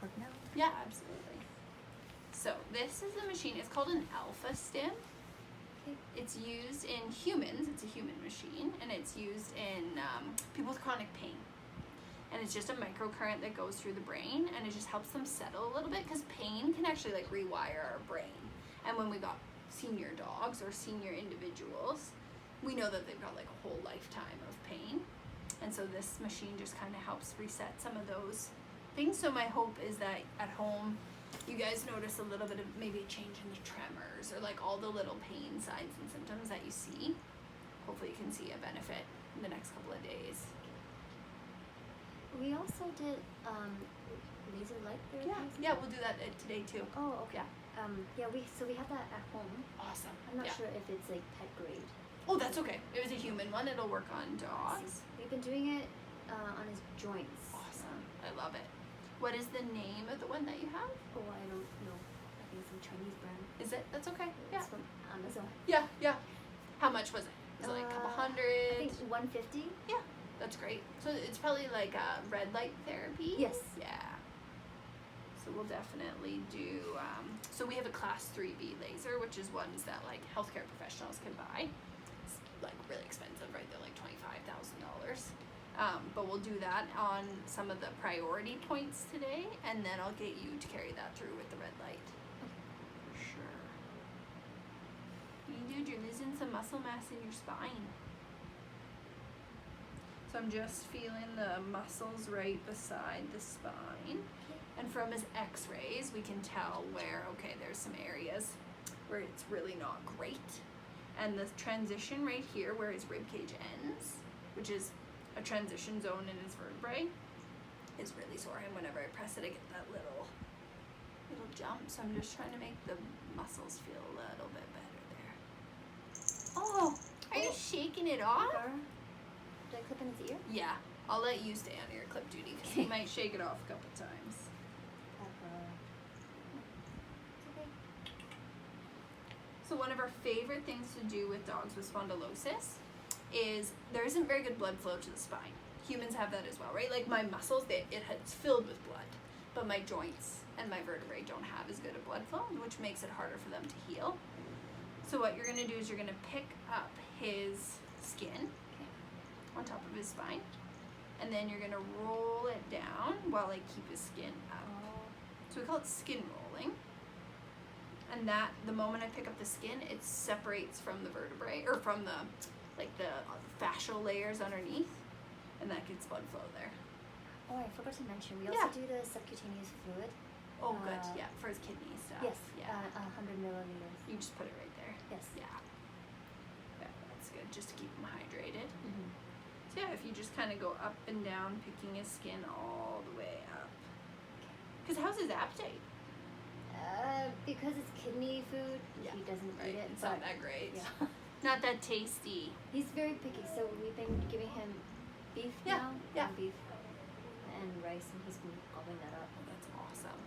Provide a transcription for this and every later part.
cord now? Yeah, absolutely. So this is a machine. It's called an alpha stim. Okay. It's used in humans. It's a human machine, and it's used in people with chronic pain. And it's just a microcurrent that goes through the brain, and it just helps them settle a little bit, because pain can actually like rewire our brain. And when we got senior dogs or senior individuals, we know that they've got like a whole lifetime of pain. And so this machine just kind of helps reset some of those things. So my hope is that at home, you guys notice a little bit of maybe a change in the tremors or like all the little pain signs and symptoms that you see. Hopefully you can see a benefit in the next couple of days. We also did laser light therapy. Yeah, we'll do that today too. Oh, okay. Yeah. We have that at home. Awesome. I'm not Yeah. sure if it's like pet grade. Oh, that's okay. It was a human one. It'll work on dogs. We've been doing it on his joints. Awesome. I love it. What is the name of the one that you have? Oh, I don't know. I think it's some Chinese brand. Is it? That's okay. Yeah. It's from Amazon. Yeah. How much was it? Was it like a couple hundred? I think 150. Yeah. That's great. So it's probably like red light therapy? Yes. Yeah. So we'll definitely do, so we have a class 3B laser, which is ones that like healthcare professionals can buy. It's like really expensive, right? They're like $25,000. But we'll do that on some of the priority points today, and then I'll get you to carry that through with the red light. For sure. Dude, you're losing some muscle mass in your spine. So I'm just feeling the muscles right beside the spine. And from his x-rays, we can tell where, okay, there's some areas where it's really not great. And the transition right here where his rib cage ends, which is a transition zone in his vertebrae, is really sore. And whenever I press it, I get that little jump. So I'm just trying to make the muscles feel a little bit better there. Oh, are you shaking it off? Did I clip in his ear? Yeah, I'll let you stay on your clip duty because he might shake it off a couple times. So one of our favorite things to do with dogs with spondylosis is there isn't very good blood flow to the spine. Humans have that as well, right? Like my muscles, it's filled with blood, but my joints and my vertebrae don't have as good a blood flow, which makes it harder for them to heal. So what you're gonna do is you're gonna pick up his skin on top of his spine, and then you're gonna roll it down while I keep his skin up. So we call it skin rolling. And that, the moment I pick up the skin, it separates from the vertebrae, or from the fascial layers underneath, and that gets blood flow there. Oh, I forgot to mention, we also do the subcutaneous fluid. Oh, good, yeah, for his kidney stuff. Yes, Yeah. 100 milliliters. You just put it right there. Yes. Yeah, that's good, just to keep him hydrated. Mm-hmm. So yeah, if you just kind of go up and down, picking his skin all the way up. Because how's his appetite? Because it's kidney food, he doesn't eat it. It's not that great. Yeah. Not that tasty. He's very picky, so we've been giving him beef now. Yeah. Beef and rice, and he's been gobbling that up. Oh, that's awesome.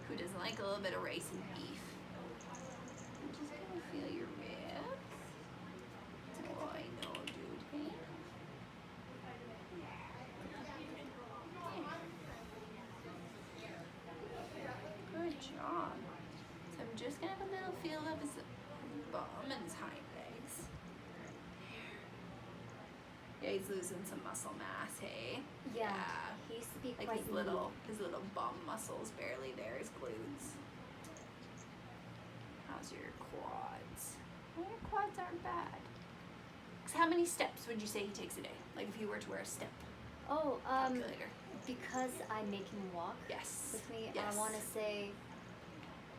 Who doesn't like a little bit of rice and beef? I'm just gonna feel your ribs. Oh, I know, dude. Hey. Good job. So I'm just gonna have a little feel of his bum and his hind legs. Yeah, he's losing some muscle mass, hey? Yeah. He used to be Like quite his little bum muscles barely there, his glutes. How's your quads? Well, your quads aren't bad. 'Cause how many steps would you say he takes a day? Like if you were to wear a step calculator. Because I make him walk Yes. with me, Yes. I want to say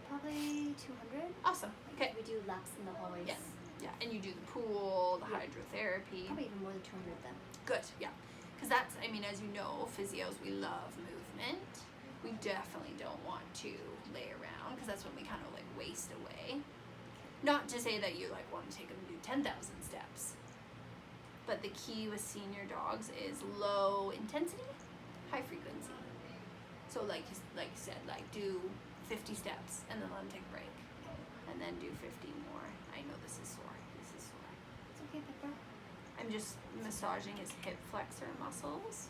probably 200. Awesome. Okay. We do laps in the hallways. Yes. Yeah, and you do the pool, the hydrotherapy. Probably even more than 200 then. Good, yeah. Because that's, I mean, as you know, physios, we love movement. We definitely don't want to lay around because that's when we kind of like waste away. Not to say that you like want to take them to do 10,000 steps. But the key with senior dogs is low intensity, high frequency. So like you said, like do 50 steps and then let them take a break. And then do 50 more. I know this is sore. This is sore. It's okay, Pepper. I'm just massaging his hip flexor muscles,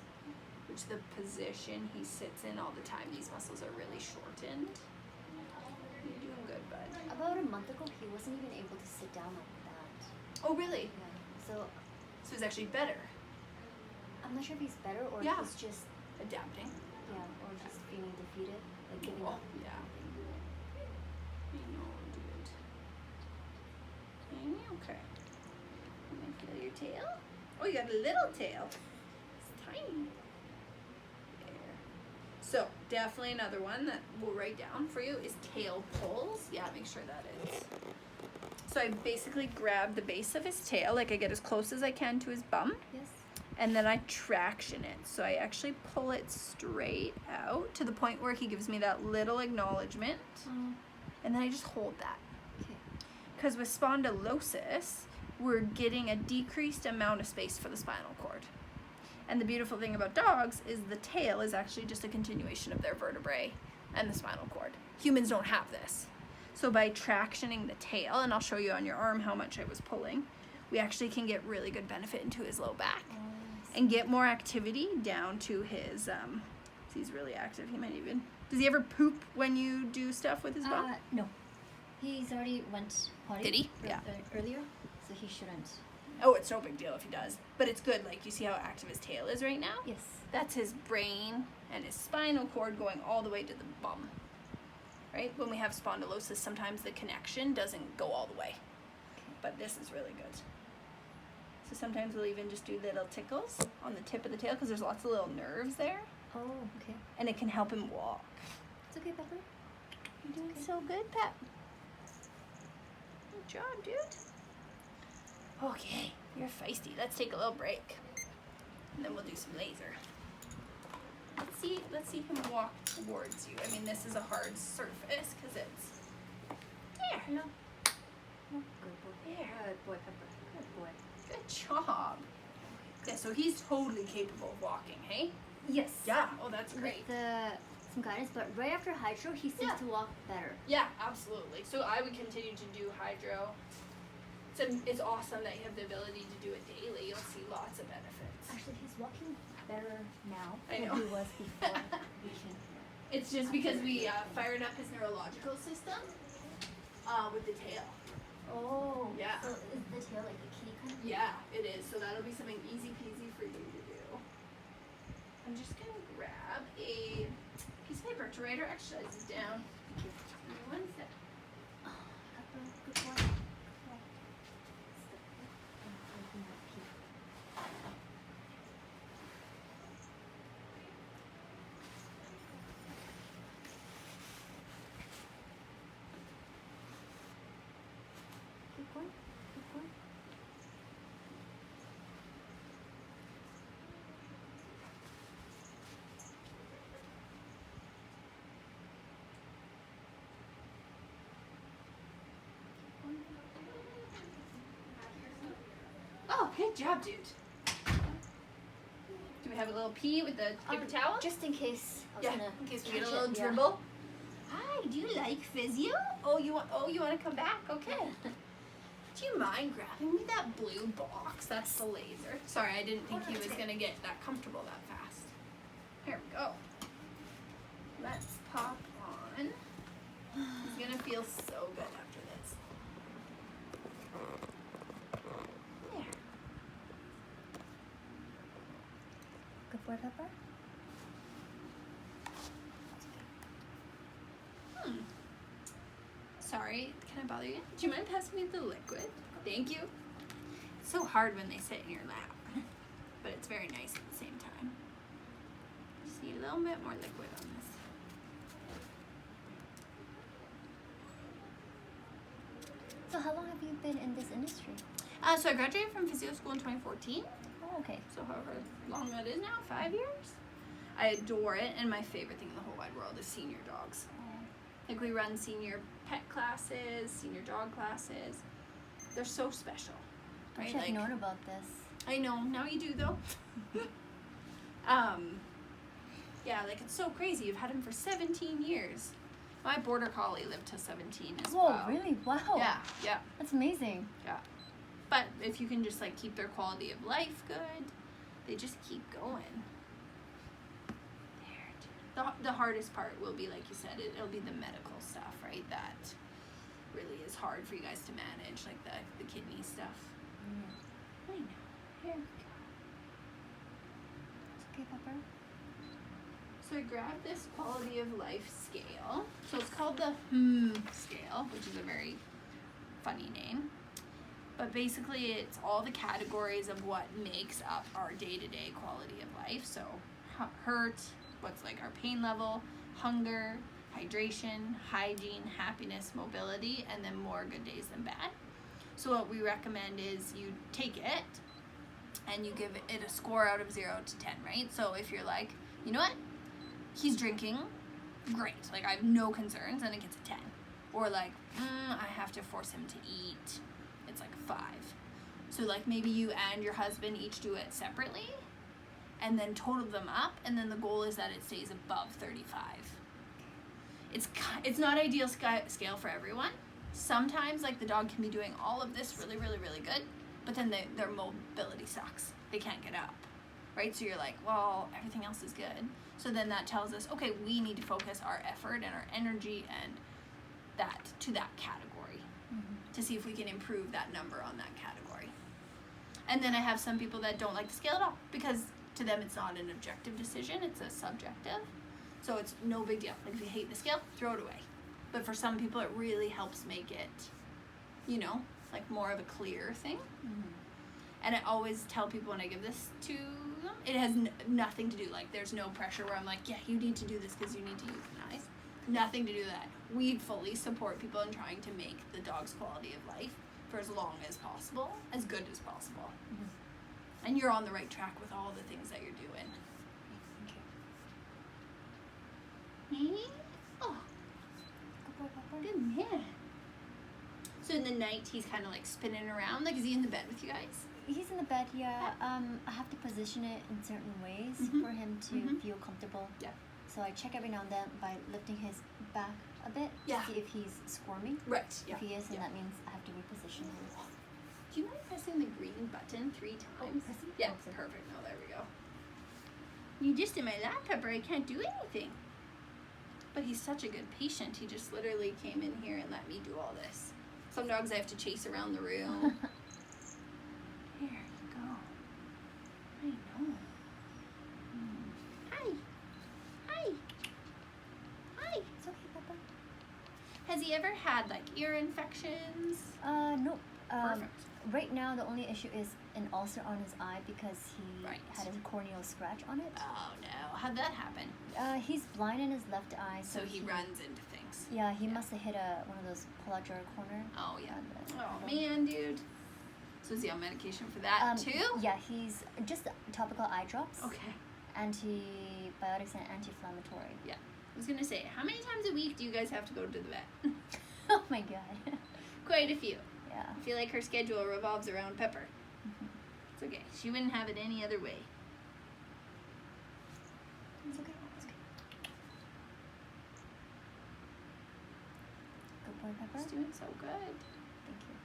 which change the position he sits in all the time. These muscles are really shortened. You're doing good, bud. About a month ago, he wasn't even able to sit down like that. Oh, really? Yeah. So he's actually better. I'm not sure if he's better or Yeah. he's just Adapting. or just feeling defeated, like giving up. Yeah. I know, dude. Okay. Can I feel your tail? Oh, you got a little tail. It's tiny. There. So, definitely another one that we'll write down for you is tail pulls. Yeah, make sure that is. So I basically grab the base of his tail, like I get as close as I can to his bum. Yes. And then I traction it. So I actually pull it straight out to the point where he gives me that little acknowledgement. And then I just hold that. Okay. Because with spondylosis, we're getting a decreased amount of space for the spinal cord. And the beautiful thing about dogs is the tail is actually just a continuation of their vertebrae and the spinal cord. Humans don't have this. So by tractioning the tail, and I'll show you on your arm how much I was pulling, we actually can get really good benefit into his low back. And get more activity down to his, he's really active. He might even, does he ever poop when you do stuff with his bum? No. He's already went potty. Did he? Yeah. Earlier, so he shouldn't. Oh, it's no big deal if he does. But it's good, like, you see how active his tail is right now? Yes. That's his brain and his spinal cord going all the way to the bum. Right? When we have spondylosis, sometimes the connection doesn't go all the way. But this is really good. So sometimes we'll even just do little tickles on the tip of the tail because there's lots of little nerves there. Oh, okay. And it can help him walk. It's okay, Pepper. You're doing so good, Pep. Good job, dude. Okay, you're feisty. Let's take a little break. And then we'll do some laser. Let's see him walk towards you. I mean, this is a hard surface because it's... There. No. No. Good boy. There. Good boy, Pepper. Good boy. Good job. Yeah, so he's totally capable of walking, hey? Yes. Yeah. Oh, that's great. With some guidance, but right after hydro, he seems to walk better. Yeah, absolutely. So I would continue to do hydro. It's awesome that you have the ability to do it daily. You'll see lots of benefits. Actually, he's walking better now I than know. he was before we came here. It's just because we fired up his neurological system with the tail. Oh. Yeah. So is the tail like the key kind of? Yeah, it is. So that'll be something easy peasy for you to do. I'm just going to grab a piece of paper to write our exercises down. Thank you. Give me one sec. Oh, Pepper, good boy. Keep going. Keep going. Oh, good job, dude. Do we have a little pee with the paper towel? Just in case. I was Yeah, gonna in case we catch get a little it, yeah. dribble. Hi, do you like physio? Oh, you want to come back? Okay. Do you mind grabbing me that blue box? That's the laser. Sorry, I didn't think he was gonna get that comfortable that fast. Here we go. Let's pop on. He's gonna feel so good after this. There. Good boy, Pepper. Sorry, can I bother you? Do you mind passing me the liquid? Thank you. It's so hard when they sit in your lap, but it's very nice at the same time. Just need a little bit more liquid on this. So how long have you been in this industry? So I graduated from physio school in 2014. Oh, okay. So however long that is now, 5 years. I adore it, and my favorite thing in the whole wide world is senior dogs. Like we run senior pet classes, senior dog classes. They're so special, I right? wish I'd known about this. I know, now you do though. Yeah, like it's so crazy. You've had him for 17 years. My border collie lived to 17 as Whoa, well. really? Wow. Yeah. That's amazing. Yeah. But if you can just like keep their quality of life good, they just keep going. The hardest part will be, like you said, it'll be the medical stuff, right? That really is hard for you guys to manage, like the kidney stuff. I know. Here we go. It's okay, Pepper. So I grabbed this quality of life scale. So it's called the scale, which is a very funny name. But basically it's all the categories of what makes up our day-to-day quality of life. So hurt, what's like our pain level, hunger, hydration, hygiene, happiness, mobility, and then more good days than bad. So what we recommend is you take it and you give it a score out of 0 to 10, right? So if you're like, you know what? He's drinking, great. Like I have no concerns, and it gets a 10. Or like, I have to force him to eat. It's like a 5. So like maybe you and your husband each do it separately and then total them up, and then the goal is that it stays above 35. It's not ideal scale for everyone. Sometimes like the dog can be doing all of this really, really, really good, but then their mobility sucks. They can't get up, right? So you're like, well, everything else is good. So then that tells us, okay, we need to focus our effort and our energy and that to that category to see if we can improve that number on that category. And then I have some people that don't like the scale at all because to them it's not an objective decision, it's a subjective. So it's no big deal. Like if you hate the scale, throw it away. But for some people it really helps make it, like more of a clear thing. And I always tell people when I give this to them, it has nothing to do, like there's no pressure where I'm like, yeah, you need to do this because you need to euthanize. Nothing to do with that. We fully support people in trying to make the dog's quality of life for as long as possible, as good as possible. And you're on the right track with all the things that you're doing. Me? Oh, good man. So in the night, he's kind of like spinning around. Like, is he in the bed with you guys? He's in the bed, yeah. I have to position it in certain ways for him to feel comfortable. Yeah. So I check every now and then by lifting his back a bit to see if he's squirming. Right. Yeah. If he is, then that means I have to reposition him. Do you mind pressing the green button 3 times? Yeah, perfect. Oh, there we go. You're just in my lap, Pepper. I can't do anything. But he's such a good patient. He just literally came in here and let me do all this. Some dogs I have to chase around the room. Here you go. I know. Hi. Hi. Hi. It's okay, Papa. Has he ever had like ear infections? Nope. Perfect. Right now, the only issue is an ulcer on his eye because he had a corneal scratch on it. Oh no! How'd that happen? He's blind in his left eye, so he runs into things. Yeah, he must have hit one of those pull-out corner. Oh yeah. Oh man, dude. So is he on medication for that too? Yeah, he's just topical eye drops. Okay. Antibiotics and anti-inflammatory. Yeah. I was gonna say, how many times a week do you guys have to go to the vet? Oh my god. Quite a few. Yeah. I feel like her schedule revolves around Pepper. It's okay. She wouldn't have it any other way. It's okay. It's okay. Good boy, Pepper. He's doing so good. Thank you.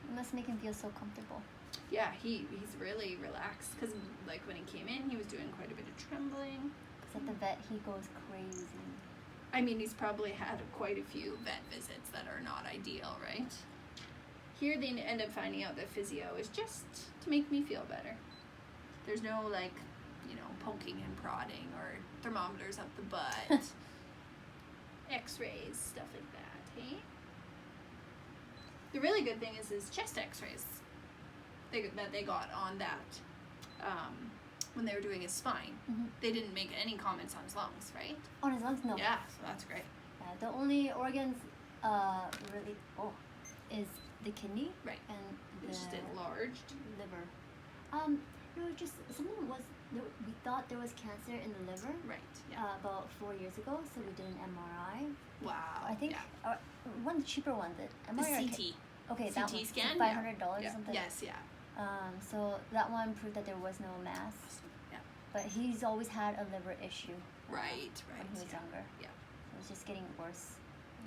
You must make him feel so comfortable. Yeah, he's really relaxed because like when he came in, he was doing quite a bit of trembling. Because at the vet, he goes crazy. I mean, he's probably had quite a few vet visits that are not ideal, right? Here they end up finding out that physio is just to make me feel better. There's no like, poking and prodding or thermometers up the butt, x-rays, stuff like that, hey? The really good thing is his chest x-rays that they got on that when they were doing his spine. They didn't make any comments on his lungs, right? On his lungs, no. Yeah, so that's great. Yeah, the only organs really is the kidney, right? And it's just enlarged liver. No, just something we thought there was cancer in the liver. Right. Yeah. About 4 years ago, so we did an MRI. Wow. I think one cheaper one, the MRI. The CT. Okay, CT that scan. $500 or something. Yes. Yeah. So that one proved that there was no mass. Yeah. But he's always had a liver issue. Right. When he was younger. Yeah. So it's just getting worse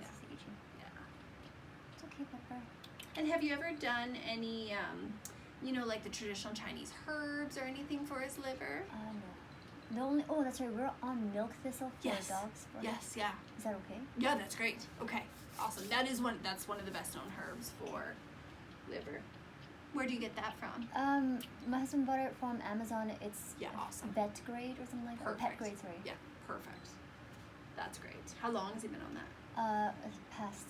as he's aging. Yeah. It's okay, Pepper. And have you ever done any, like the traditional Chinese herbs or anything for his liver? No. The only that's right. We're on milk thistle for Yes. dogs. Yes, yeah. Is that okay? Yeah, that's great. Okay, awesome. That's one of the best known herbs for liver. Where do you get that from? My husband bought it from Amazon. It's Awesome. vet grade or something like that. Perfect. Pet grade, sorry. Yeah, perfect. That's great. How long has he been on that? Past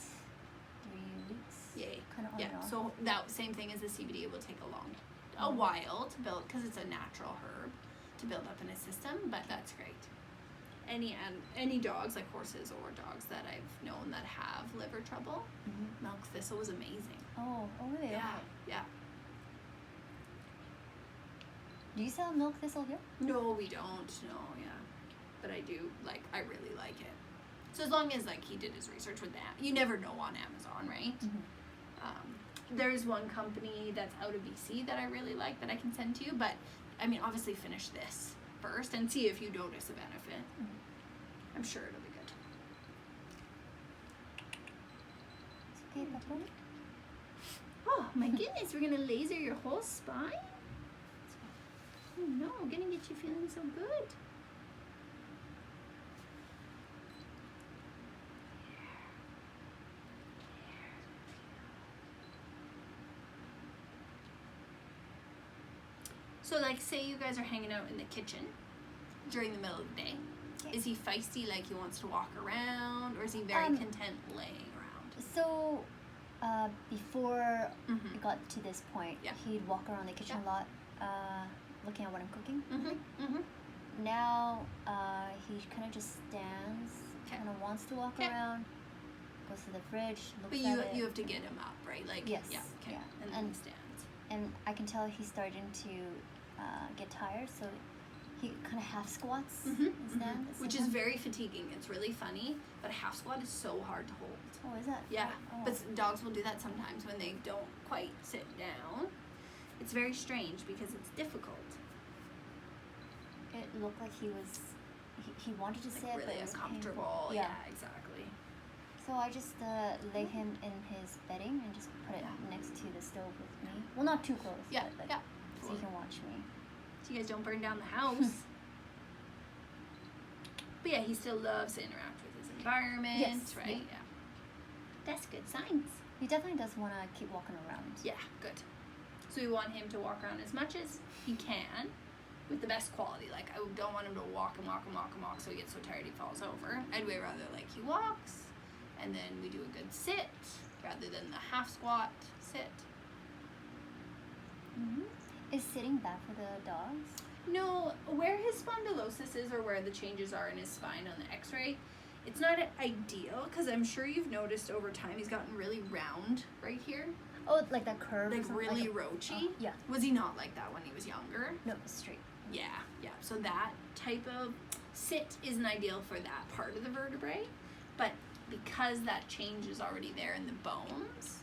3 weeks. Yay. Kind of on and Yeah. off. So that same thing as the CBD, it will take a while to build because it's a natural herb to build up in his system, but that's great. Any dogs like horses or dogs that I've known that have liver trouble, milk thistle was amazing. Oh, really? Yeah, yeah. Do you sell milk thistle here? No, we don't. No, yeah, but I do I really like it. So as long as he did his research with that, you never know on Amazon, right? There's one company that's out of BC that I really like that I can send to you, but I mean, obviously finish this first and see if you notice a benefit. I'm sure it'll be good. It's okay, Pepper. Oh my goodness, we're gonna laser your whole spine? Oh no, I'm gonna get you feeling so good. So say you guys are hanging out in the kitchen during the middle of the day. Okay. Is he feisty, he wants to walk around, or is he very content laying around? So, before it got to this point, he'd walk around the kitchen a lot, looking at what I'm cooking. Now, he kind of just stands, kind of wants to walk around, goes to the fridge, looks but at it. you have to get him up, right? Yes. Yeah, okay. Yeah. And then he stands. And I can tell he's starting to get tired, so he kind of half squats and stands. Which is very fatiguing. It's really funny, but a half squat is so hard to hold. Oh, is that? Yeah, Oh. but dogs will do that sometimes when they don't quite sit down. It's very strange because it's difficult. It looked like he wanted to sit, Really but it was uncomfortable. painful. Yeah, exactly. So I just lay him in his bedding and just put it next to the stove with me. Well, not too close. Yeah, but, yeah. So he can watch me. So you guys don't burn down the house. But yeah, he still loves to interact with his environment, Yes, right? yeah. That's good signs. He definitely does want to keep walking around. Yeah, good. So we want him to walk around as much as he can with the best quality. I don't want him to walk and walk and walk and walk so he gets so tired he falls over. I'd way rather he walks and then we do a good sit rather than the half squat sit. Is sitting bad for the dogs? No, where his spondylosis is or where the changes are in his spine on the x-ray, it's not ideal because I'm sure you've noticed over time he's gotten really round right here. Oh, like that curve? or something? Really a- roachy? yeah. Was he not like that when he was younger? No, straight. Yeah. So that type of sit isn't ideal for that part of the vertebrae, but because that change is already there in the bones,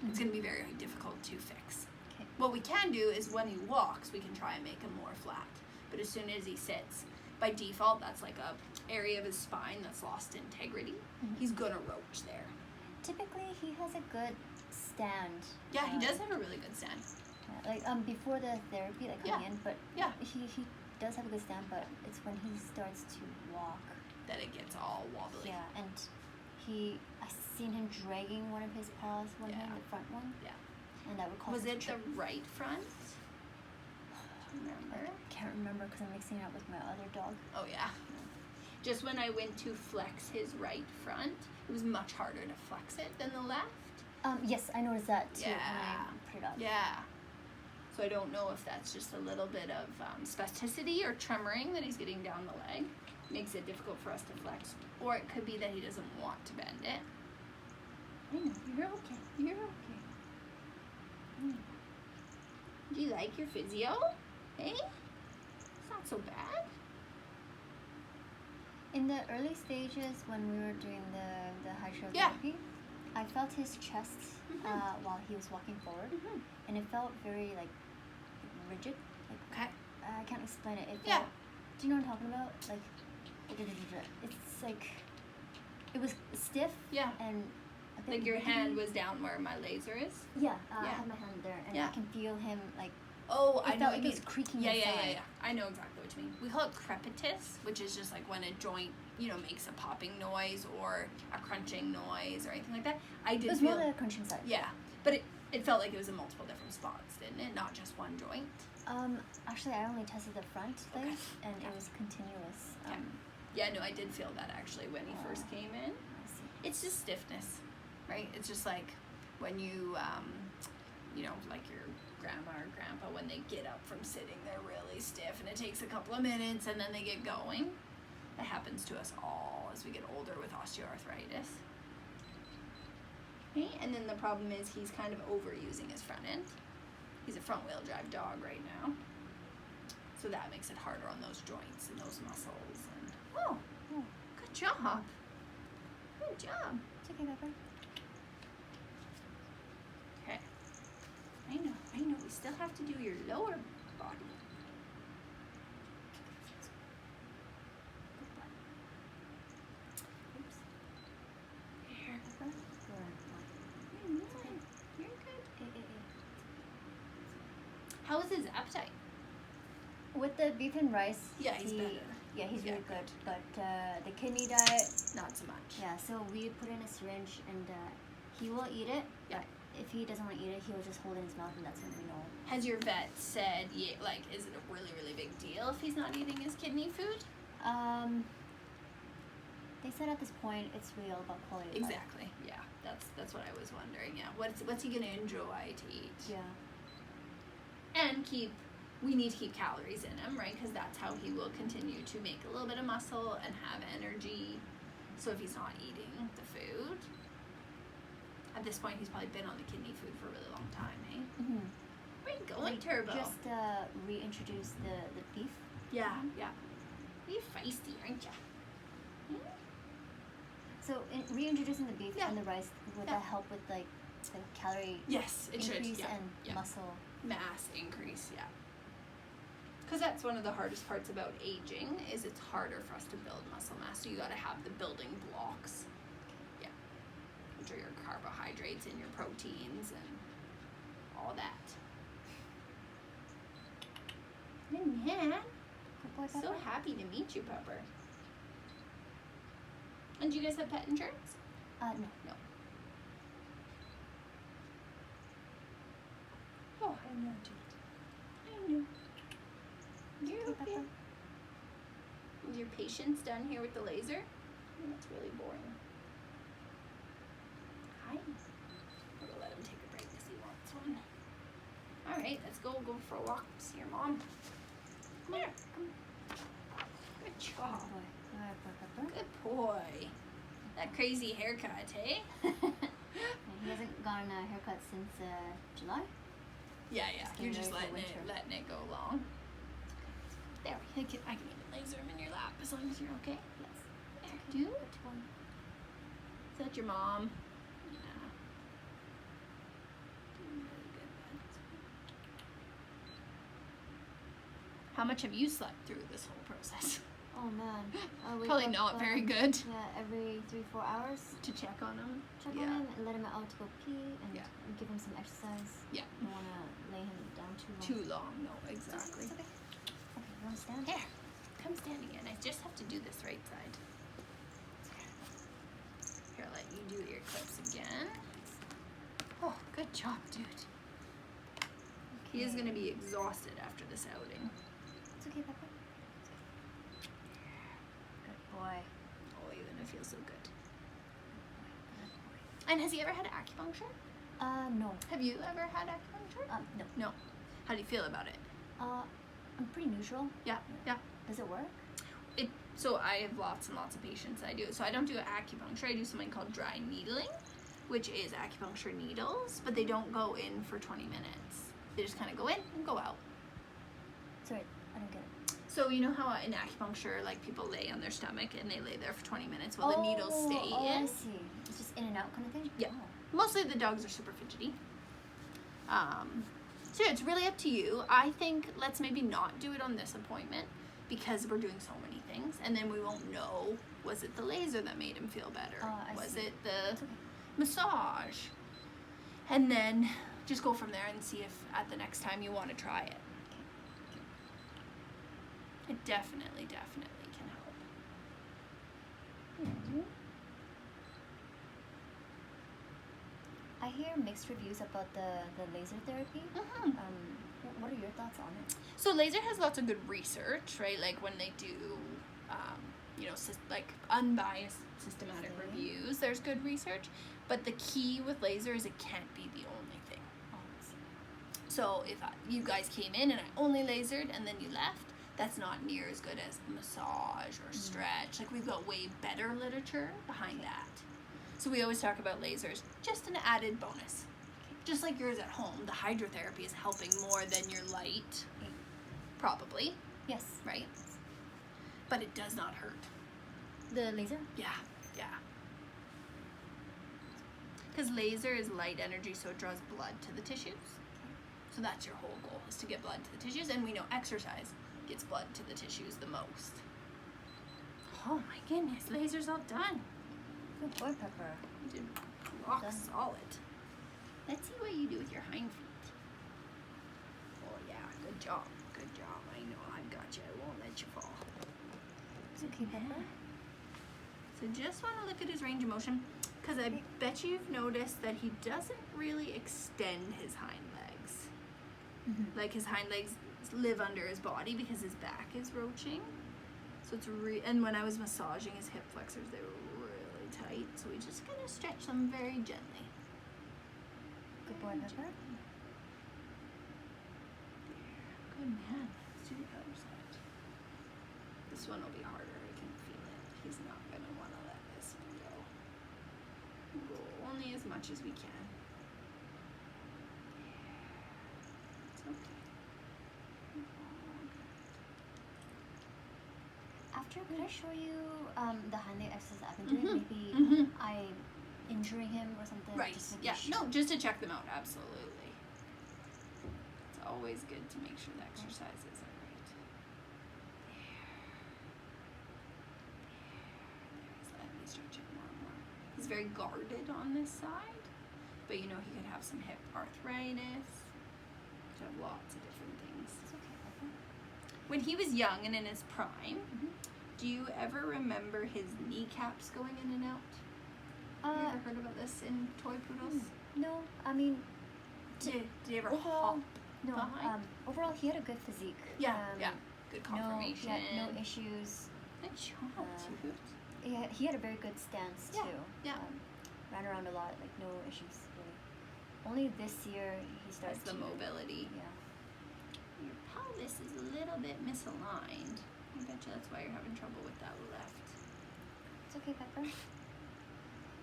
it's going to be very difficult to fix. Okay. What we can do is when he walks, we can try and make him more flat. But as soon as he sits, by default, that's a area of his spine that's lost integrity. He's going to roach there. Typically, he has a good stand. Yeah, he does have a really good stand. Before the therapy, coming in, but he does have a good stand, but it's when he starts to walk that it gets all wobbly. Yeah, and I seen him dragging one of his paws, the front one. Yeah. And that would cause Was him it to the trip. right front? Remember? Can't remember because I'm mixing it up with my other dog. Oh yeah. Just when I went to flex his right front, it was much harder to flex it than the left. Yes, I noticed that too when Yeah. I put it up. Yeah. So I don't know if that's just a little bit of spasticity or tremoring that he's getting down the leg. Makes it difficult for us to flex. Or it could be that he doesn't want to bend it. I know, you're okay. You're okay. Do you like your physio? Hey? It's not so bad. In the early stages when we were doing the hydrotherapy, I felt his chest while he was walking forward, and it felt very rigid. Okay. I can't explain it. Yeah. Do you know what I'm talking about? It's it was stiff. Yeah. And a bit Your rickety. hand was down where my laser is. Yeah. I had my hand there, and I can feel him Oh, I know felt like it was creaking inside. Yeah. I know exactly what you mean. We call it crepitus, which is just like when a joint, makes a popping noise or a crunching noise or anything like that. It was more the crunching side. Yeah, but it felt like it was in multiple different spots, didn't it? Not just one joint. Actually, I only tested the front leg, and it was continuous. Yeah, no, I did feel that actually when he first came in. It's just stiffness, right? It's just like when you, like your grandma or grandpa, when they get up from sitting, they're really stiff, and it takes a couple of minutes, and then they get going. That happens to us all as we get older with osteoarthritis. Okay, and then the problem is he's kind of overusing his front end. He's a front-wheel drive dog right now. So that makes it harder on those joints and those muscles. And good job. Good job. It's okay, Pepper. Okay. I know. We still have to do your lower body. Oops. Here. You're good. How is his appetite? With the beef and rice, he's better. Yeah, he's really good. But the kidney diet, not so much. Yeah, so we put in a syringe, and he will eat it. Yeah. But if he doesn't want to eat it, he will just hold it in his mouth, and that's when we know. Has your vet said, is it a really, really big deal if he's not eating his kidney food? They said at this point it's really all about quality of life. Exactly. Yeah, that's what I was wondering. Yeah, what's he gonna enjoy to eat? Yeah. And we need to keep calories in him, right? Because that's how he will continue to make a little bit of muscle and have energy. So if he's not eating the food, at this point he's probably been on the kidney food for a really long time, eh? Mm-hmm. Where are you going, Turbo? Just reintroduce the beef. Yeah. You're feisty, aren't you? So reintroducing the beef and the rice, would that help with like the calorie increase and muscle mass increase? Yeah. Because that's one of the hardest parts about aging is it's harder for us to build muscle mass. So you got to have the building blocks. Yeah. Which are your carbohydrates and your proteins and all that. Yeah. So happy to meet you, Pepper. And do you guys have pet insurance? No. Oh, I know, dude. I know. You're okay. Is your patient's done here with the laser? That's really boring. Hi. We're gonna let him take a break because he wants one. Alright, let's go for a walk. See your mom. Come here. Come. Good job. Good boy. That crazy haircut, eh? He hasn't gotten a haircut since July. Yeah. You're just letting it go long. There, I can even laser him in your lap as long as you're okay. Yes. There, dude. Is that your mom? Yeah. Doing really good, bud. How much have you slept through this whole process? Oh man. Probably not very good. Yeah, every 3-4 hours. To check on him? Check on him and let him out to go pee and give him some exercise. Yeah. Don't want to lay him down too long. Too long, no, exactly. It's okay. Okay, you want to stand? Here, come stand again. I just have to do this right side. Here, I'll let you do your clips again. Oh, good job, dude. Okay. He is going to be exhausted after this outing. It's okay, Pepper. Boy. Oh, you're gonna feel so good. And has he ever had acupuncture? No. Have you ever had acupuncture? No. No. How do you feel about it? I'm pretty neutral. Yeah. Does it work? So I have lots and lots of patients I do. So I don't do acupuncture. I do something called dry needling, which is acupuncture needles, but they don't go in for 20 minutes. They just kind of go in and go out. Sorry, I don't get it. So you know how in acupuncture, like people lay on their stomach and they lay there for 20 minutes while the needles stay in? Oh, I see. It's just in and out kind of thing? Yeah. Oh. Mostly the dogs are super fidgety. So yeah, it's really up to you. I think let's maybe not do it on this appointment because we're doing so many things, and then we won't know, was it the laser that made him feel better? Was it the massage? And then just go from there and see if at the next time you want to try it. It definitely can help. I hear mixed reviews about the laser therapy. What are your thoughts on it? So laser has lots of good research, right? Like when they do, like unbiased systematic reviews, there's good research. But the key with laser is it can't be the only thing. So if you guys came in and I only lasered and then you left, that's not near as good as massage or stretch. Like we've got way better literature behind that. So we always talk about lasers, just an added bonus. Just like yours at home, the hydrotherapy is helping more than your light, probably. Yes. Right? But it does not hurt. The laser? Yeah. Because laser is light energy, so it draws blood to the tissues. So that's your whole goal, is to get blood to the tissues. And we know exercise gets blood to the tissues the most. Oh my goodness, laser's all done. Good boy, Pepper. You did rock solid. Let's see what you do with your hind feet. Oh yeah, good job. I know I've got you. I won't let you fall. It's okay, Pepper. So just want to look at his range of motion, because I bet you've noticed that he doesn't really extend his hind legs. Like his hind legs live under his body because his back is roaching. So it's and when I was massaging his hip flexors, they were really tight. So we just kind of stretch them very gently. Good boy, Pepper. Good man. Let's do the other side. This one will be harder. I can feel it. He's not going to want to let this one go. Roll only as much as we can. It's okay. After, could I show you the hind leg exercise I've been doing? Maybe I'm injuring him or something. Right. Just to check them out. Absolutely. It's always good to make sure the exercises are right. Let me stretch it more and more. He's very guarded on this side, but he could have some hip arthritis. Could have lots of different things. It's okay, Pepper. When he was young and in his prime, do you ever remember his kneecaps going in and out? Have you ever heard about this in toy poodles? No, I mean... Did he ever hop behind? Overall, he had a good physique. Yeah. Good conformation. No issues. Good job, dude. He had a very good stance, too. Yeah. Ran around a lot, like no issues, really. Only this year, he started the mobility. Yeah. Your pelvis is a little bit misaligned. I bet you that's why you're having trouble with that left. It's okay, Pepper.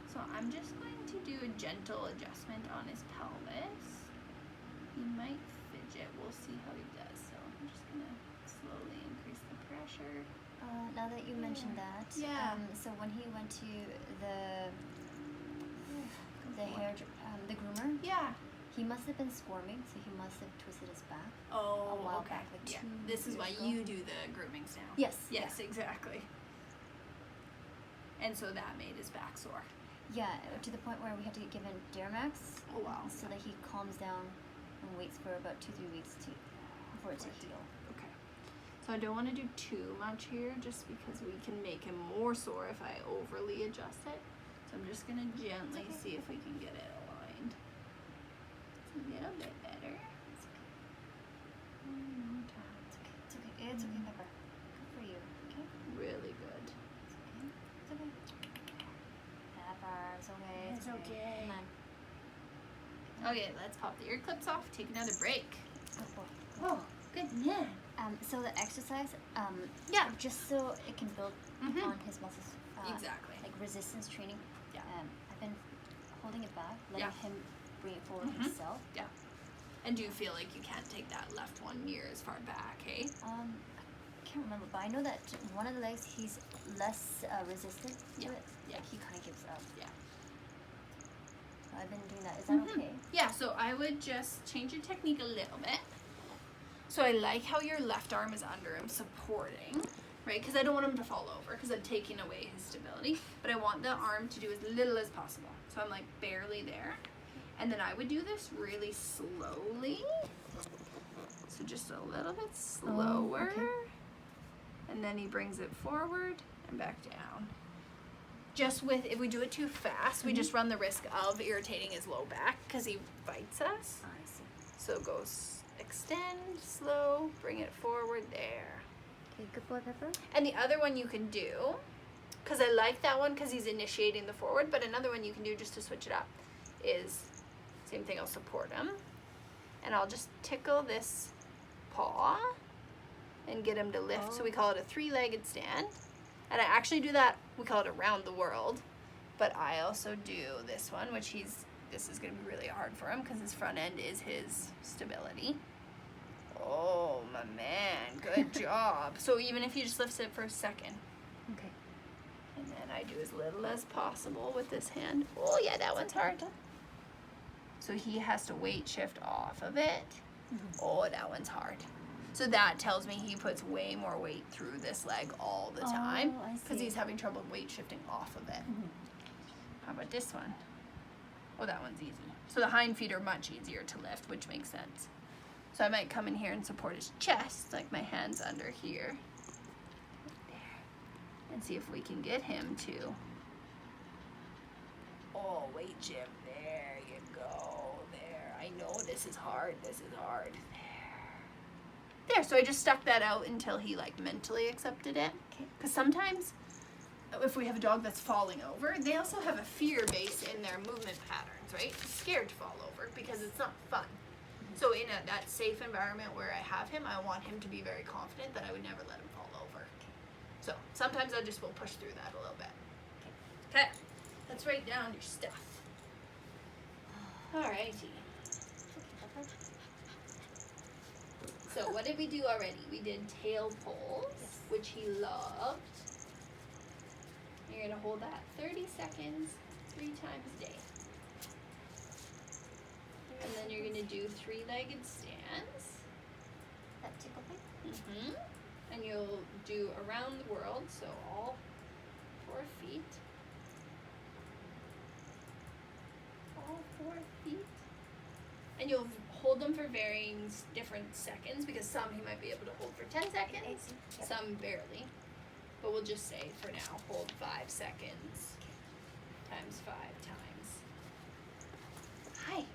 So I'm just going to do a gentle adjustment on his pelvis. He might fidget. We'll see how he does. So I'm just going to slowly increase the pressure. Now that you mentioned that, so when he went to the groomer, he must have been squirming, so he must have twisted his back. Oh, a while okay. back, like 2 This is why years ago. you do the groomings now. Yes. Exactly. And so that made his back sore. Yeah, to the point where we had to give him Dermax. Oh wow. So that he calms down and waits for about 2-3 weeks for it to heal. Okay. So I don't want to do too much here, just because we can make him more sore if I overly adjust it. So I'm just gonna gently see if we can get it aligned. It's a little bit better. One more time. It's okay. It's okay, Pepper. Good for you. Okay. Really good. It's okay. Pepper, it's okay. It's okay. Come on. Okay, let's pop the ear clips off. Take another break. Good boy. Oh, good man. So the exercise, just so it can build on his muscles. Exactly. Like resistance training. Yeah. I've been holding it back, letting him bring it forward himself. Yeah. And do you feel like you can't take that left one near as far back, hey? I can't remember, but I know that one of the legs he's less resistant to it. Yeah. Like he kind of gives up. Yeah. I've been doing that. Is that okay? Yeah, so I would just change your technique a little bit. So I like how your left arm is under him supporting, right? Because I don't want him to fall over because I'm taking away his stability. But I want the arm to do as little as possible. So I'm like barely there. And then I would do this really slowly. So just a little bit slower. Okay. And then he brings it forward and back down. Just with, if we do it too fast, we just run the risk of irritating his low back because he bites us. I see. So it goes extend, slow, bring it forward, there. Okay, good boy, Pepper. And the other one you can do, because I like that one because he's initiating the forward, but another one you can do just to switch it up is, same thing, I'll support him. And I'll just tickle this paw and get him to lift. So we call it a 3-legged stand. And I actually do that, we call it around the world. But I also do this one, which this is going to be really hard for him because his front end is his stability. Oh, my man, good job. So even if he just lifts it for a second. Okay. And then I do as little as possible with this hand. Oh, yeah, that one's hard. So he has to weight shift off of it. Oh, that one's hard. So that tells me he puts way more weight through this leg all the time because he's having trouble weight shifting off of it. How about this one? Oh, that one's easy. So the hind feet are much easier to lift, which makes sense. So I might come in here and support his chest, like my hand's under here. There. And see if we can get him to. Oh, weight shift. There you go. There. I know this is hard. This is hard. There, so I just stuck that out until he like mentally accepted it. Because sometimes if we have a dog that's falling over, they also have a fear base in their movement patterns, right? Scared to fall over because it's not fun. So in that safe environment where I have him, I want him to be very confident that I would never let him fall over. So sometimes I just will push through that a little bit. Okay, let's write down your stuff. Alrighty. So what did we do already? We did tail pulls, which he loved. You're going to hold that 30 seconds 3 times a day. And then you're going to do 3-legged stands. That tickle thing? And you'll do around the world, so all 4 feet. All 4 feet. And you'll hold them for varying different seconds because some he might be able to hold for 10 seconds, some barely. But we'll just say for now, hold 5 seconds times 5 times. Hi.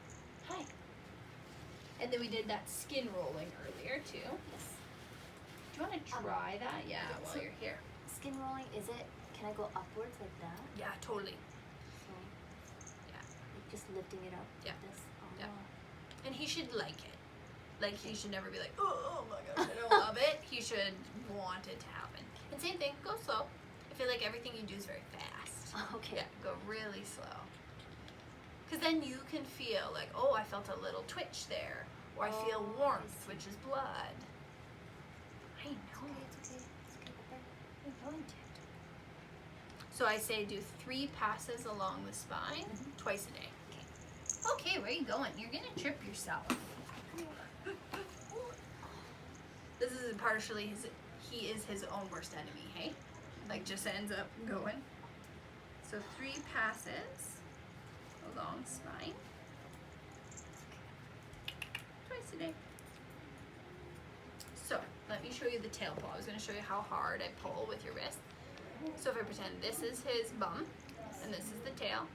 And then we did that skin rolling earlier too. Yes. Do you want to try that? Yeah, while you're here. Skin rolling, can I go upwards like that? Yeah, totally. So, yeah. Like just lifting it up like this? Oh. Yeah. And he should like it. Like, he should never be like, oh my gosh, I don't love it. He should want it to happen. And same thing, go slow. I feel like everything you do is very fast. Okay. Yeah, go really slow. Because then you can feel like, oh, I felt a little twitch there. Or I feel warmth, which is blood. I know. It's okay. I want it. So I say do 3 passes along the spine twice a day. Okay, where are you going? You're gonna trip yourself. This is partially he is his own worst enemy, hey? Like, just ends up going. So 3 passes along spine. Twice a day. So, let me show you the tail pull. I was gonna show you how hard I pull with your wrist. So if I pretend this is his bum, and this is the tail.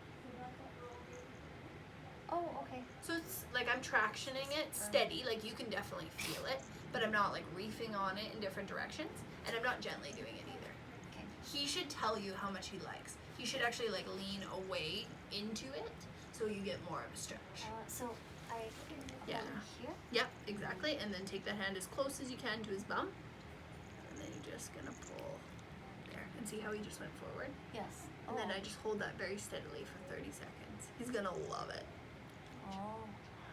Oh, okay. So it's like I'm tractioning it steady, like you can definitely feel it, but I'm not like reefing on it in different directions, and I'm not gently doing it either. Okay. He should tell you how much he likes. You should actually like lean away into it so you get more of a stretch. So I Yeah. here? Yep, exactly. And then take that hand as close as you can to his bum, and then you're just gonna pull there, and see how he just went forward. Yes. And then I just hold that very steadily for 30 seconds. He's gonna love it. Oh.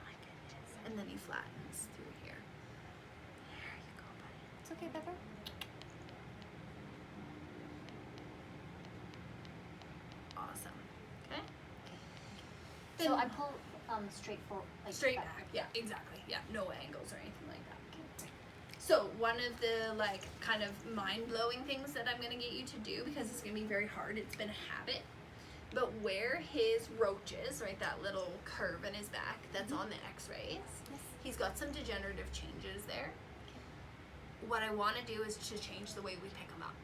My goodness. And then he flattens through here. There you go, buddy. It's okay, Pepper. Awesome. Okay. So I pull straight for like Straight back. Yeah, exactly. Yeah, no angles or anything like that. So one of the like kind of mind-blowing things that I'm gonna get you to do, because it's gonna be very hard, it's been a habit, but where his roaches, right, that little curve in his back that's on the x-rays, he's got some degenerative changes there. What I want to do is to change the way we pick him up.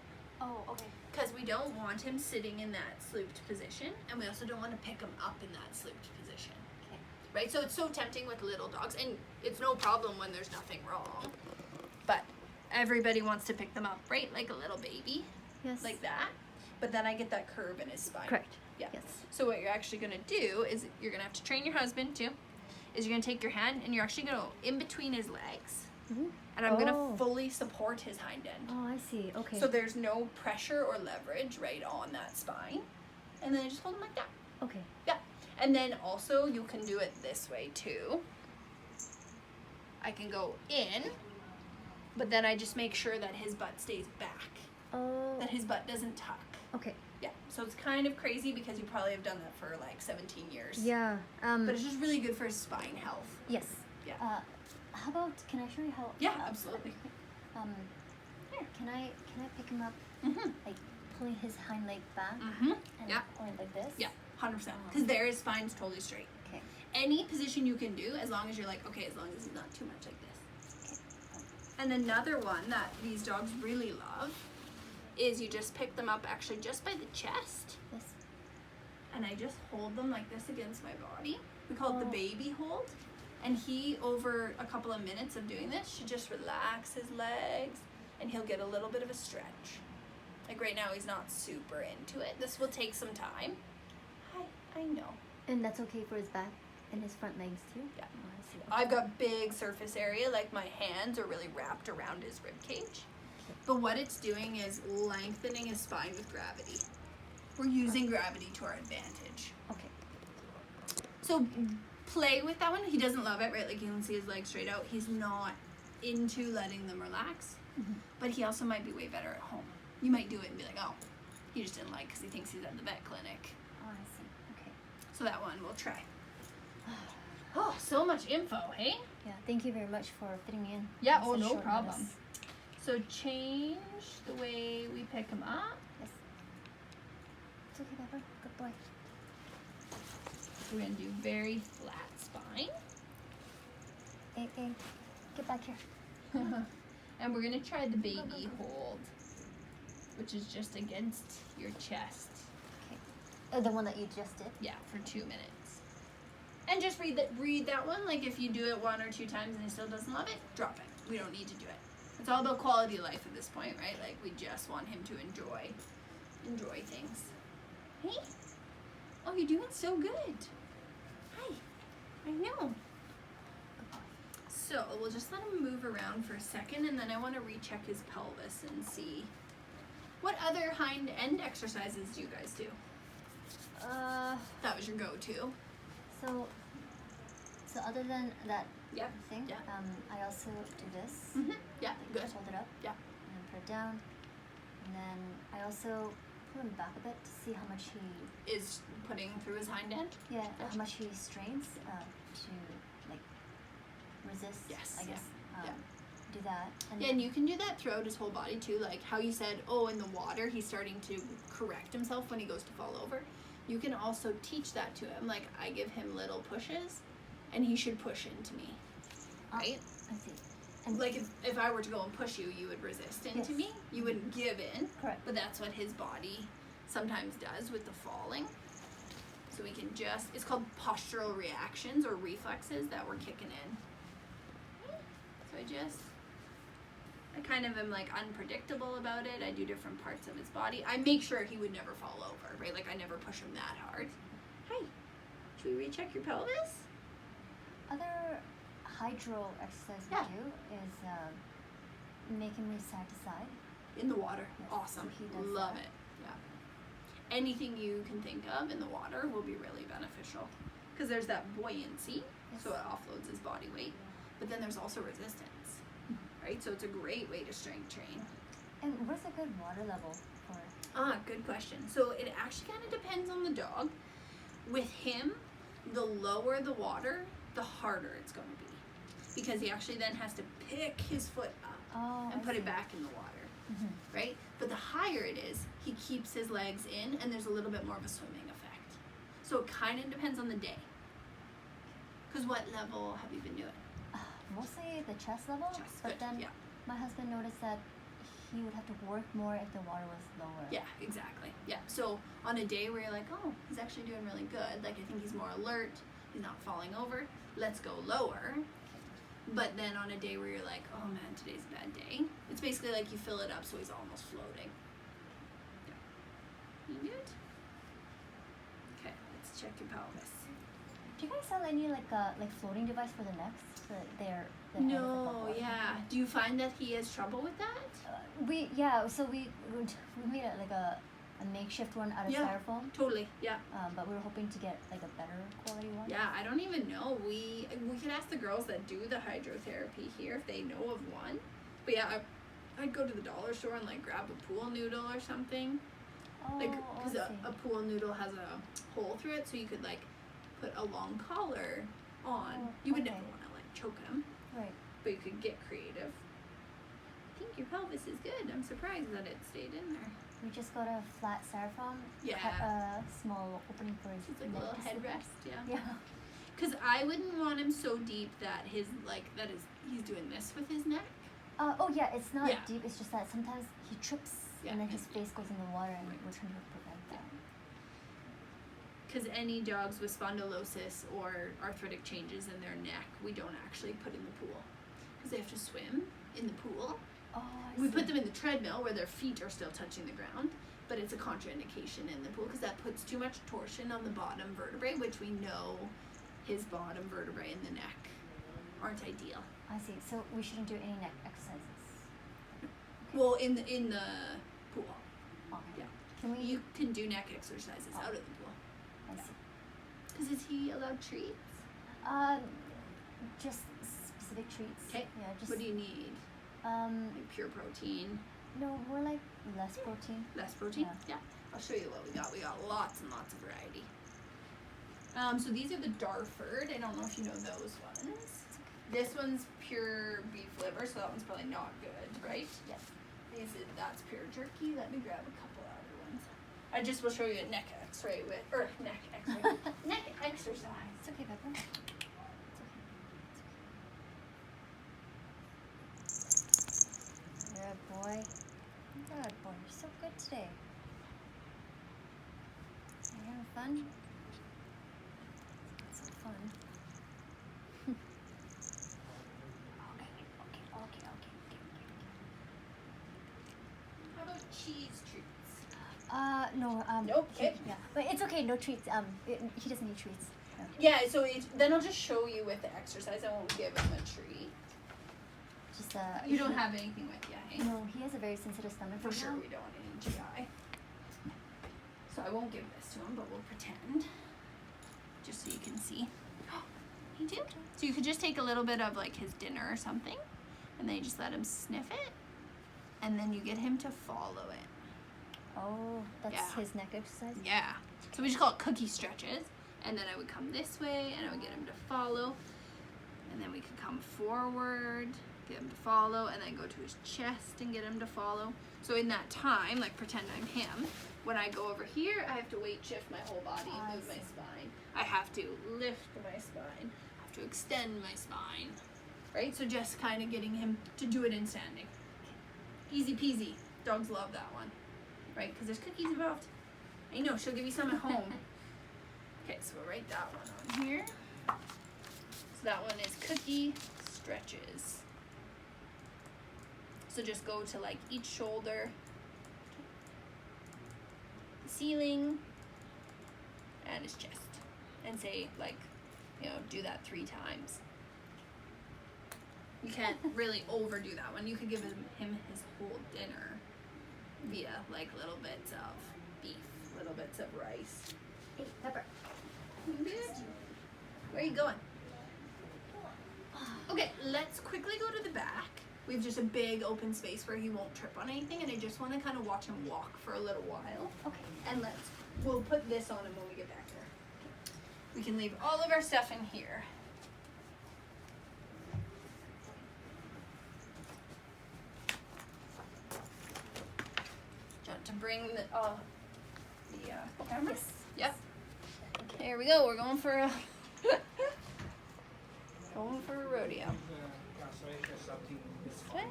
Oh, okay. Because we don't want him sitting in that slooped position, and we also don't want to pick him up in that slooped position. Okay. Right? So it's so tempting with little dogs, and it's no problem when there's nothing wrong. But everybody wants to pick them up, right? Like a little baby. Yes. Like that. But then I get that curve in his spine. Correct. Yeah. Yes. So what you're actually going to do is you're going to have to train your husband too. Is you're going to take your hand and you're actually going to go in between his legs. Mm-hmm. And I'm going to fully support his hind end. Oh, I see. Okay. So there's no pressure or leverage right on that spine. And then I just hold him like that. Okay. Yeah. And then also you can do it this way too. I can go in, but then I just make sure that his butt stays back. Oh. That his butt doesn't tuck. Okay. Yeah. So it's kind of crazy because you probably have done that for like 17 years. Yeah. But it's just really good for his spine health. Yes. Yeah. How about, can I show you how? Yeah, absolutely. Here, can I pick him up, like pulling his hind leg back? Mm-hmm. And Yeah. Or like this? Yeah, 100%. Because there his spine's totally straight. Okay. Any position you can do, as long as you're like, okay, as long as it's not too much like this. Okay. And another one that these dogs really love is you just pick them up actually just by the chest. Yes. And I just hold them like this against my body. We call it the baby hold. And he, over a couple of minutes of doing this, should just relax his legs and he'll get a little bit of a stretch. Like right now, he's not super into it. This will take some time. I know. And that's okay for his back and his front legs too? Yeah. Oh, I see. Okay. I've got big surface area, like my hands are really wrapped around his rib cage. But what it's doing is lengthening his spine with gravity. We're using gravity to our advantage. Okay. So play with that one. He doesn't love it, right? Like you can see his legs straight out. He's not into letting them relax. But he also might be way better at home. You might do it and be like, oh, he just didn't like because he thinks he's at the vet clinic. Oh, I see. Okay. So that one we'll try. Oh, so much info, hey? Yeah, thank you very much for fitting me in. Yeah, on oh, such no short problem. notice. So change the way we pick him up. Yes. It's okay, Pepper. Good boy. We're going to do very flat spine. Hey, get back here. And we're going to try the baby hold, which is just against your chest. Okay. The one that you just did? Yeah, for 2 minutes. And just read that one. Like if you do it 1 or 2 times and he still doesn't love it, drop it. We don't need to do it. It's all about quality of life at this point, right? Like we just want him to enjoy things. Hey, oh, you're doing so good. Hi, I know. So we'll just let him move around for a second, and then I want to recheck his pelvis and see what other hind end exercises do you guys do? That was your go-to. So other than that thing, Yeah. I also do this. Yeah, Like, good. just hold it up. Yeah. And then put it down. And then I also pull him back a bit to see how much he Is putting through his hind end? Yeah, how much he strains to like resist. Yes, I guess. yeah. Do that. Yeah, and you can do that throughout his whole body too. Like how you said, oh, in the water, he's starting to correct himself when he goes to fall over. You can also teach that to him. Like I give him little pushes, and he should push into me, right? I see. And like if I were to go and push you, you would resist into me. You wouldn't give in. Correct. But that's what his body sometimes does with the falling. So we can just, it's called postural reactions or reflexes that we're kicking in. So I kind of am like unpredictable about it. I do different parts of his body. I make sure he would never fall over, right? Like I never push him that hard. Hi, should we recheck your pelvis? other hydro exercise we do is make him move side to side. In the water. Yes, Awesome. so he does Love that. it. Yeah. Anything you can think of in the water will be really beneficial. Because there's that buoyancy, Yes. so it offloads his body weight. But then there's also resistance, right? So it's a great way to strength train. And what's a good water level for? Good question. So it actually kind of depends on the dog. With him, the lower the water, the harder it's going to be. Because he actually then has to pick his foot up and put it back in the water, right? But the higher it is, he keeps his legs in and there's a little bit more of a swimming effect. So it kind of depends on the day. Because what level have you been doing? Mostly the chest level. Chest, but good. then Yeah. my husband noticed that he would have to work more if the water was lower. Yeah, exactly. Yeah. So on a day where you're like, oh, he's actually doing really good. Like, I think he's more alert. He's not falling over. Let's go lower. But then on a day where you're like, oh man, today's a bad day. It's basically like you fill it up so he's almost floating. Yeah. You good? Okay, let's check your pelvis. Do you guys sell any like floating device for the necks? So that they're the head is No, above water? yeah. Do you find that he has trouble with that? So we made a makeshift one out of styrofoam. Totally, yeah. But we were hoping to get like a better quality one. Yeah, I don't even know. We could ask the girls that do the hydrotherapy here if they know of one. But yeah, I'd go to the dollar store and like grab a pool noodle or something. Oh, Like, because a pool noodle has a hole through it, so you could like put a long collar on. Oh, You would okay. never want to like choke them, Right. but you could get creative. I think your pelvis is good. I'm surprised that it stayed in there. We just got a flat styrofoam. Yeah. Cut a small opening for his It's like a neck little to slip in. headrest, yeah. Yeah. Because I wouldn't want him so deep that he's doing this with his neck. It's not Yeah. deep. It's just that sometimes he trips Yeah. and then his face goes in the water, and Right. we're trying to prevent that. Because any dogs with spondylosis or arthritic changes in their neck, we don't actually put in the pool. Because they have to swim in the pool. Oh, We put them in the treadmill where their feet are still touching the ground, but it's a contraindication in the pool because that puts too much torsion on the bottom vertebrae, which we know his bottom vertebrae and the neck aren't ideal. I see. So we shouldn't do any neck exercises. Well, in the pool, Okay. yeah. Can we? You can do neck exercises out of the pool. I see. Because is he allowed treats? Just specific treats. Okay. Yeah. Just. What do you need? Like pure protein, No, more like less protein. less protein? Yeah. I'll show you what we got. We got lots and lots of variety. So these are the Darford. I don't know if you know those ones. This one's pure beef liver, so that one's probably not good, right? Yes. That's pure jerky. Let me grab a couple other ones. I just will show you a neck x-ray neck exercise. It's okay, Pepper. Good boy. Good boy. You're so good today. Are you having fun? It's so fun. Okay. How about cheese treats? No. Nope, okay. Yeah, but it's okay. No treats. He doesn't need treats. No. Yeah, so then I'll just show you with the exercise. I won't give him a treat. Just You don't have anything with you, hey? No, he has a very sensitive stomach. For right sure now. we don't want any GI. So I won't give this to him, but we'll pretend. Just so you can see. He did. So you could just take a little bit of like his dinner or something, and then you just let him sniff it, and then you get him to follow it. Oh, that's Yeah. his neck exercise. Yeah. So we just call it cookie stretches, and then I would come this way, and I would get him to follow, and then we could come forward, get him to follow, and then go to his chest and get him to follow. So in that time, like pretend I'm him, when I go over here, I have to weight shift my whole body and move my spine. I have to lift my spine. I have to extend my spine. Right? So just kind of getting him to do it in standing. Easy peasy. Dogs love that one. Right? Because there's cookies involved. I know, she'll give you some at home. Okay, so we'll write that one on here. So that one is cookie stretches. So just go to like each shoulder, ceiling, and his chest. And say like, do that 3 times. You can't really overdo that one. You could give him his whole dinner via like little bits of beef, little bits of rice. Hey, Pepper. Where are you going? Okay, let's quickly go to the back. We have just a big open space where he won't trip on anything, and I just want to kind of watch him walk for a little while. Okay. And we'll put this on him when we get back there. We can leave all of our stuff in here. Do you want to bring the camera? Yes. Yep. Okay, There we go. We're going for a rodeo. Okay.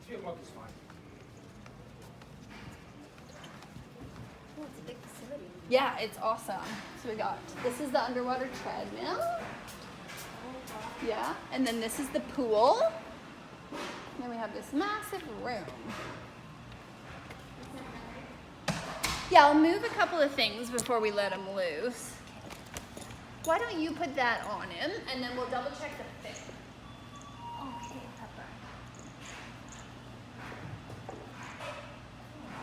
3 o'clock is fine. Oh, it's a big facility. Yeah, it's awesome. So this is the underwater treadmill. Yeah, and then this is the pool. And then we have this massive room. Yeah, I'll move a couple of things before we let him loose. Why don't you put that on him, and then we'll double check the fit. Okay, Pepper.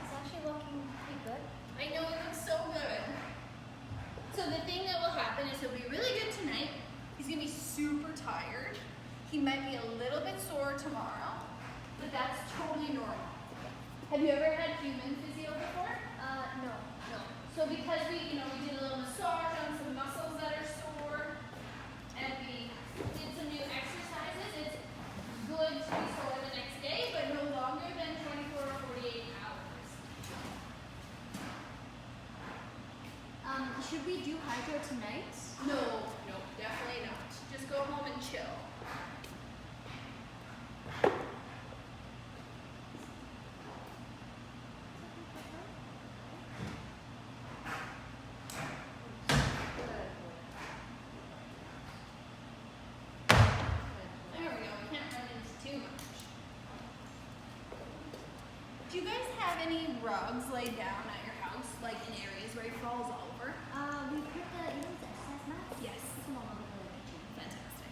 It's actually looking pretty good. I know it looks so good. So the thing that will happen is he'll be really good tonight. He's gonna be super tired. He might be a little bit sore tomorrow, but that's totally normal. Have you ever had human physio before? No. So because we did a little massage on some muscles that are sore, and we did some new exercises, it's good to be sore the next day, but no longer than 24 or 48 hours. Should we do hydro tonight? No, definitely not. Just go home and chill. There we go. We can't run into too much. Do you guys have any rugs laid down at your house, like in areas where he falls over? We put the exercise mats. Yes. It's no longer in the gym. Fantastic.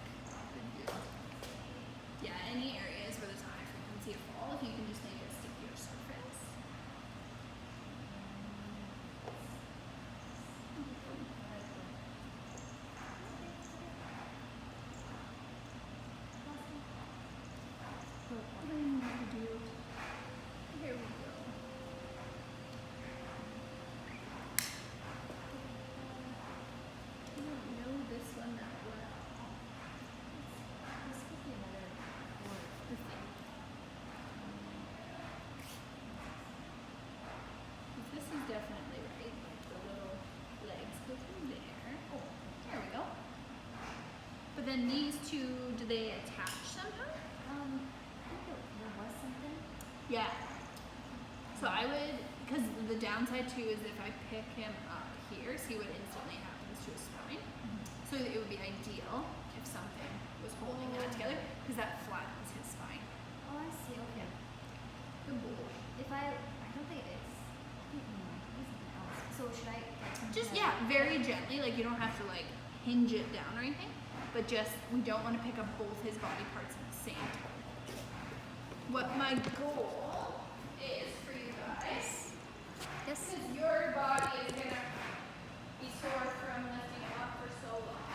Yeah, any areas where there's a high frequency of fall, if you can just make a stickier surface. Here we go. I don't know this one that well. This could be another word. This is definitely right. Like the little legs go through there. Oh, there we go. But then these two, do they attach somehow? I think there was something. Yeah. So I would, because the downside too is if I pick him up here, see what instantly happens to his spine. So it would be ideal if something was holding that together, because that flattens his spine. Oh, I see. Okay. Good boy. If I don't think it's. Maybe something else. So should I get some? Just, yeah, very gently, like you don't have to like hinge it down or anything, but just, we don't want to pick up both his body parts at the same time. What my goal is for you guys, Yes. because your body is going to be sore from lifting him up for so long.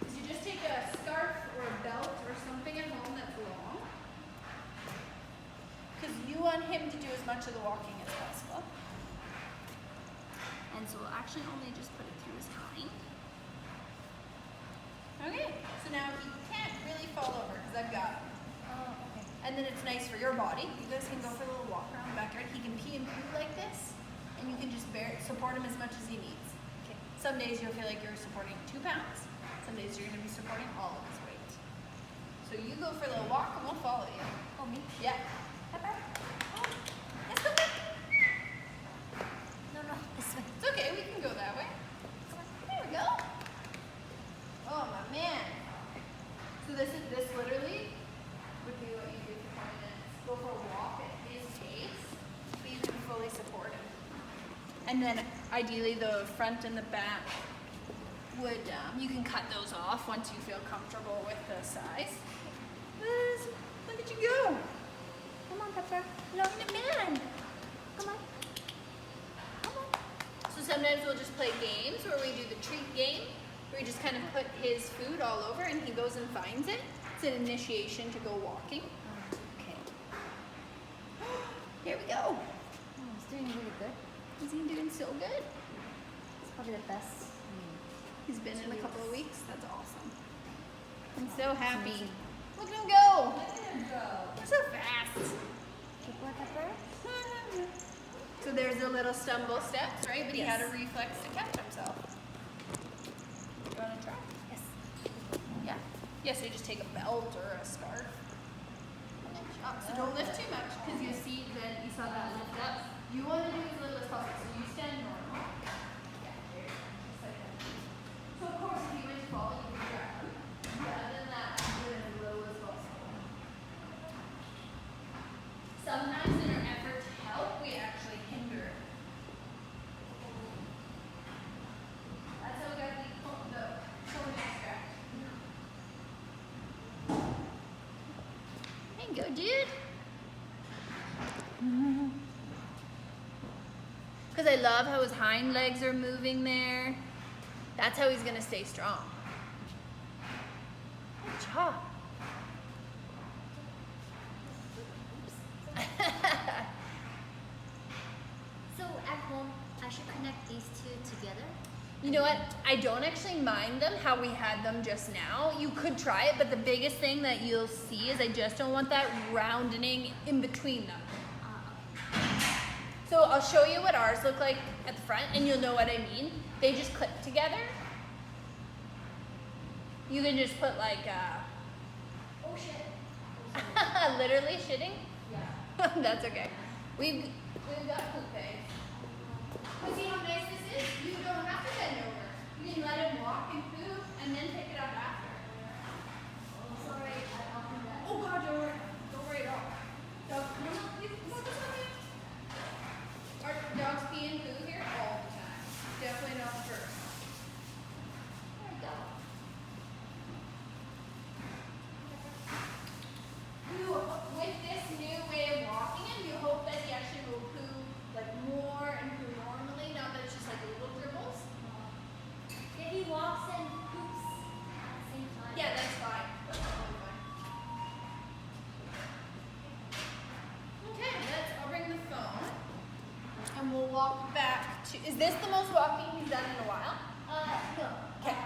Is you just take a scarf or a belt or something at home that's long. Because you want him to do as much of the walking as possible. And so we'll actually only just put it through his hind. Okay, so now he can't really fall over because I've got him. Oh, okay. And then it's nice for your body. You guys can go for a little walk around the backyard. He can pee and poo like this, and you can just support him as much as he needs. Okay. Some days you'll feel like you're supporting 2 pounds. Some days you're going to be supporting all of his weight. So you go for a little walk and we'll follow you. Oh, me? Yeah. Pepper? Oh, it's okay. No, this way. It's okay, we can go that way. There we go. Oh my man. So this literally would be what you do for 20 minutes. Go for a walk at his pace, but you can fully support him. And then ideally the front and the back would, you can cut those off once you feel comfortable with the size. Look at you go. Come on, Pepper. Look at man. Come on. Come on. So sometimes we'll just play games where we do the treat game, where we just kind of put his food all over and he goes and finds it. It's an initiation to go walking. Okay. Here we go. Oh, he's doing really good. Is he doing so good? It's probably the best. He's been in a couple of weeks. That's awesome. I'm so That's happy. amazing. Look at him go. Look at him go. You're so fast. Good boy, Pepper. there's the little stumble steps, right? But he had a reflex to catch himself. You want to try? Yes. Yeah. Yeah, so you just take a belt or a scarf and then chop. So don't lift too much because you see that you saw that lift up. You want to do as little as possible. So you stand normal. Yeah, there you go. Just like that. So of course, if you went to fall, you can grab him. But other than that, do it as low as possible. Sometimes in our effort to help, we actually hinder. That's how we got the shoulder extract. There you go, dude. Because I love how his hind legs are moving there. That's how he's going to stay strong. Good job. So at home, I should connect these two together? You know what? I don't actually mind them how we had them just now. You could try it, but the biggest thing that you'll see is I just don't want that roundening in between them. So I'll show you what ours look like at the front and you'll know what I mean. They just clip together. You can just put like Oh shit. literally shitting? Yeah. That's okay. We've got poop bags. But see how nice this is? You don't have to bend over. You can let him walk and poop and then pick it up after. Oh, sorry, I opened that. Oh God, don't worry. Don't worry at all. Dog, no, please, come this way. Our dogs pee and poo here all the time. Definitely not first. There we go. With this new way of walking him, you hope that he actually will poo like more and poo normally, not that it's just like little dribbles. Yeah, he walks and poops at the same time. Yeah, that's fine. That's totally fine. Okay, I'll bring the phone and we'll walk back to, is this the most walking he's done in a while? No. Okay.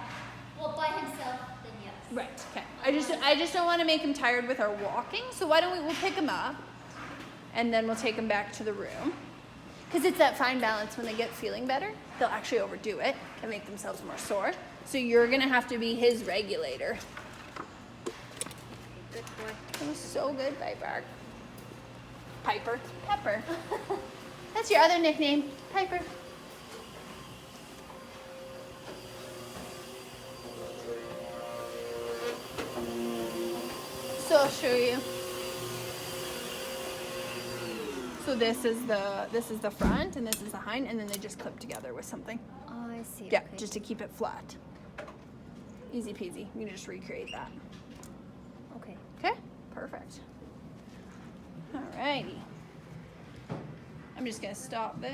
Well, by himself, then yes. Right, okay. I just don't want to make him tired with our walking, so why don't we'll pick him up and then we'll take him back to the room. Because it's that fine balance when they get feeling better, they'll actually overdo it and make themselves more sore. So you're gonna have to be his regulator. Good boy. That was so good, Piper. Piper. Pepper. That's your other nickname, Piper. So I'll show you. So this is the front and this is the hind, and then they just clip together with something. Oh, I see. Yeah, Okay. just to keep it flat. Easy peasy. You can just recreate that. Okay. Okay, perfect. Alrighty. I'm just gonna stop there.